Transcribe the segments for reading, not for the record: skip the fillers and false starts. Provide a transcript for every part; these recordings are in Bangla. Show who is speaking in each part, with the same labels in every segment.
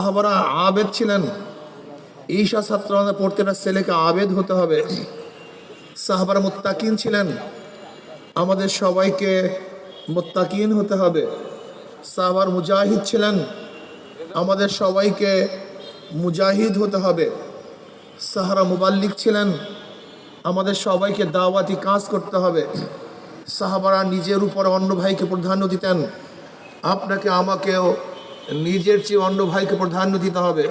Speaker 1: সাহাবারা আবেদ ছিলেন। ঈশা ছাত্র প্রত্যেকটা ছেলেকে আবেদ হতে হবে। সাহাবারা মুত্তাকিন ছিলেন, আমাদের সবাইকে মুত্তাকিন হতে হবে। সাহাবার মুজাহিদ ছিলেন, আমাদের সবাইকে মুজাহিদ হতে হবে। সাহারা মুবাল্লিগ ছিলেন, আমাদের সবাইকে দাওয়াতি কাজ করতে হবে। সাহাবারা নিজের উপর অন্য ভাইকে প্রাধান্য দিতেন, আপনাকে আমাকেও নিজের চেয়ে অন্য ভাইকে প্রাধান্য দিতে হবে।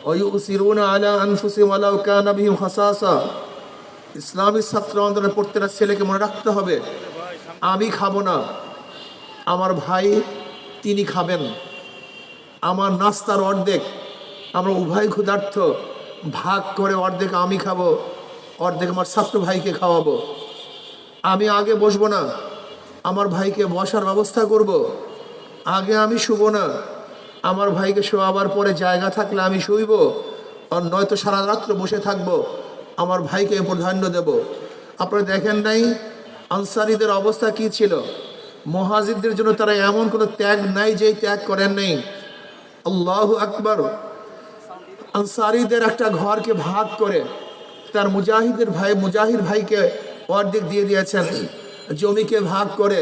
Speaker 1: ওয়ুসিরুনা আলা আনফুসিহিম ওয়ালাউ কানা বিহিম খাসাসা। ইসলামী ছাত্র আন্দোলনের প্রত্যেকটা ছেলেকে মনে রাখতে হবে, আমি খাবো না, আমার ভাই তিনি খাবেন। আমার নাস্তার অর্ধেক, আমরা উভয় ক্ষুধার্থ, ভাগ করে অর্ধেক আমি খাবো, অর্ধেক আমার ছাত্র ভাইকে খাওয়াবো। আমি আগে বসবো না, আমার ভাইকে বসার ব্যবস্থা করব। আগে আমি শুবো না, আমার ভাইকে শোয়াবার পরে জায়গা থাকলে আমি শুইব, আর নয়তো সারা রাত্র বসে থাকবো, আমার ভাইকে প্রাধান্য দেব। আপনারা দেখেন নাই আনসারীদের অবস্থা কি ছিল? মুহাজিরদের জন্য তারা এমন কোনো ত্যাগ নাই যেই ত্যাগ করেন নাই। আল্লাহু আকবার। আনসারীদের একটা ঘরকে ভাগ করে তার মুজাহিদ ভাইকে অর্ধেক দিয়ে দিয়েছেন, জমিকে ভাগ করে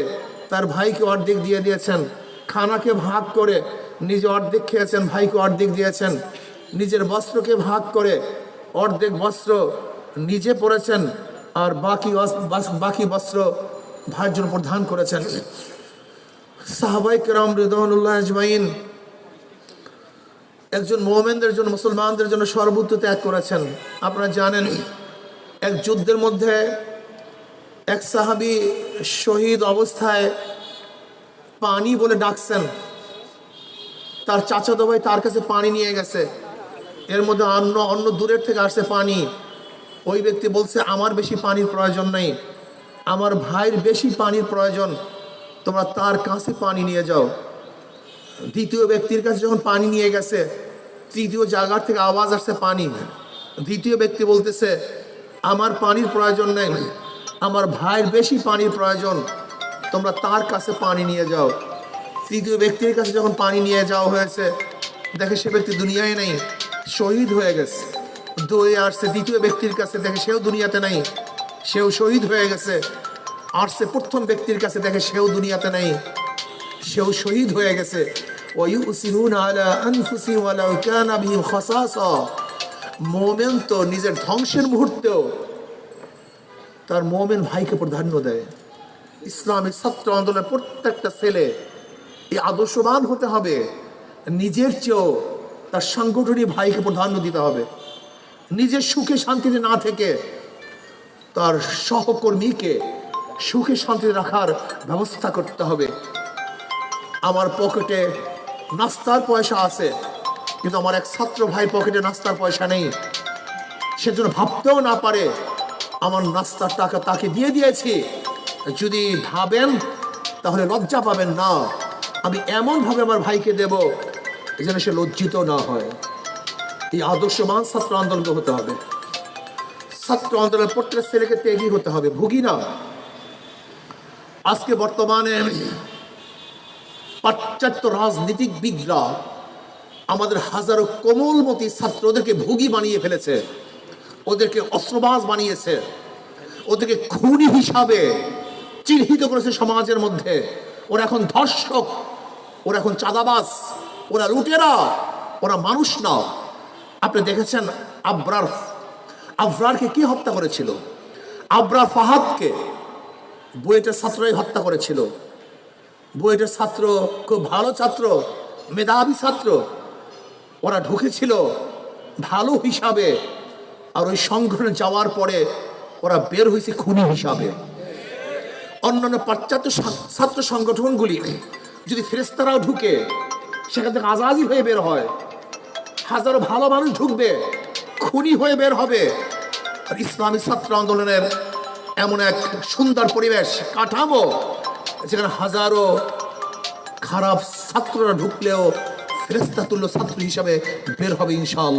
Speaker 1: তার ভাইকে অর্ধেক দিয়ে দিয়েছেন, খানাকে ভাগ করে নিজে অর্ধেক খেয়েছেন, ভাইকে অর্ধেক দিয়েছেন, নিজের বস্ত্রকে ভাগ করে অর্ধেক বস্ত্র নিজে পরেছেন, আর বাকি বস্ত্র ভাইয়ের জন্য প্রদান করেছেন। সাহাবায়ে কেরাম রিদওয়ানুল্লাহ আজমাইন একজন মুমিনদের জন্য, মুসলমানদের জন্য সর্বোচ্চ ত্যাগ করেছেন। আপনারা জানেন এক যুদ্ধের মধ্যে এক সাহাবী শহীদ অবস্থায় পানি বলে ডাকছেন, তার চাচাতো ভাই তার কাছে পানি নিয়ে গেছে, এর মধ্যে অন্য দূরের থেকে আসছে পানি। ওই ব্যক্তি বলছে আমার বেশি পানির প্রয়োজন নেই, আমার ভাইয়ের বেশি পানির প্রয়োজন, তোমরা তার কাছে পানি নিয়ে যাও। দ্বিতীয় ব্যক্তির কাছে যখন পানি নিয়ে গেছে, তৃতীয় জায়গার থেকে আওয়াজ আসছে পানি। দ্বিতীয় ব্যক্তি বলতেছে আমার পানির প্রয়োজন নেই, আমার ভাইয়ের বেশি পানির প্রয়োজন, তোমরা তার কাছে পানি নিয়ে যাও। তৃতীয় ব্যক্তির কাছে যখন পানি নিয়ে যাওয়া হয়েছে, দেখে সে ব্যক্তি দুনিয়ায় নেই, শহীদ হয়ে গেছে। দৌড়ে আসছে দ্বিতীয় ব্যক্তির কাছে, দেখে সেও দুনিয়াতে নেই, সেও শহীদ হয়ে গেছে। আসছে প্রথম ব্যক্তির কাছে, দেখে সেও দুনিয়াতে নেই, সেও শহীদ হয়ে গেছে। ওয়ুসিরুনা আলা আনফুসিহিম ওয়ালাউ কানা বিহিম খাসাসা। মুমিন তো নিজের ধ্বংসের মুহূর্তেও তার মুমিন ভাইকে প্রাধান্য দেয়। ইসলামিক ছাত্র আন্দোলনের প্রত্যেকটা ছেলে এই আদর্শবান হতে হবে, নিজের চেয়েও তার সাংগঠনিক ভাইকে প্রাধান্য দিতে হবে। নিজের সুখে শান্তিতে না থেকে তার সহকর্মীকে সুখে শান্তিতে রাখার ব্যবস্থা করতে হবে। আমার পকেটে নাস্তার পয়সা আছে, কিন্তু আমার এক ছাত্র ভাই পকেটে নাস্তার পয়সা নেই, সেজন্য ভাবতেও না পারে আমার নাস্তার টাকা তাকে দিয়ে দিয়েছি। যদি ভাবেন তাহলে লজ্জা পাবেন না, আমি এমনভাবে আমার ভাইকে দেব যেন সে লজ্জিত না হয়। এই আদর্শবান ছাত্র আন্দোলন হতে হবে। ছাত্র আন্দোলনের প্রত্যেক ছেলেকে ত্যাগী হতে হবে, ভুগি না। আজকে বর্তমানে পাশ্চাত্য রাজনীতিবিদরা আমাদের হাজারো কোমলমতি ছাত্রদেরকে ভুগি বানিয়ে ফেলেছে, ওদেরকে অস্ত্রবাজ বানিয়েছে, ওদেরকে খুনি হিসাবে চিহ্নিত করেছে সমাজের মধ্যে। ওরা এখন ধর্ষক, ওরা এখন চাঁদাবাজ, ওরা লুটেরা, ওরা মানুষ না। আপনি দেখেছেন আবরারকে কি হত্যা করেছিল? আবরার ফাহাদকে বুয়েটের ছাত্রই হত্যা করেছিল। বুয়েটের ছাত্র খুব ভালো ছাত্র, মেধাবী ছাত্র, ওরা ঢুকেছিল ভালো হিসাবে, আর ওই সংগঠনে যাওয়ার পরে ওরা বের হয়েছে খুনি হিসাবে। অন্যান্য পাশ্চাত্য ছাত্র সংগঠনগুলি যদি ফেরেশতারাও ঢুকে, সেখান থেকে আজাদি হয়ে বের হয়, হাজারো ভালো মানুষ ঢুকবে, খুনি হয়ে বের হবে। আর ইসলামী ছাত্র আন্দোলনের এমন এক সুন্দর পরিবেশ কাঠামো, যেখানে হাজারো খারাপ ছাত্ররা ঢুকলেও ফেরেশতা তুল্য ছাত্র হিসাবে বের হবে ইনশাআল্লাহ।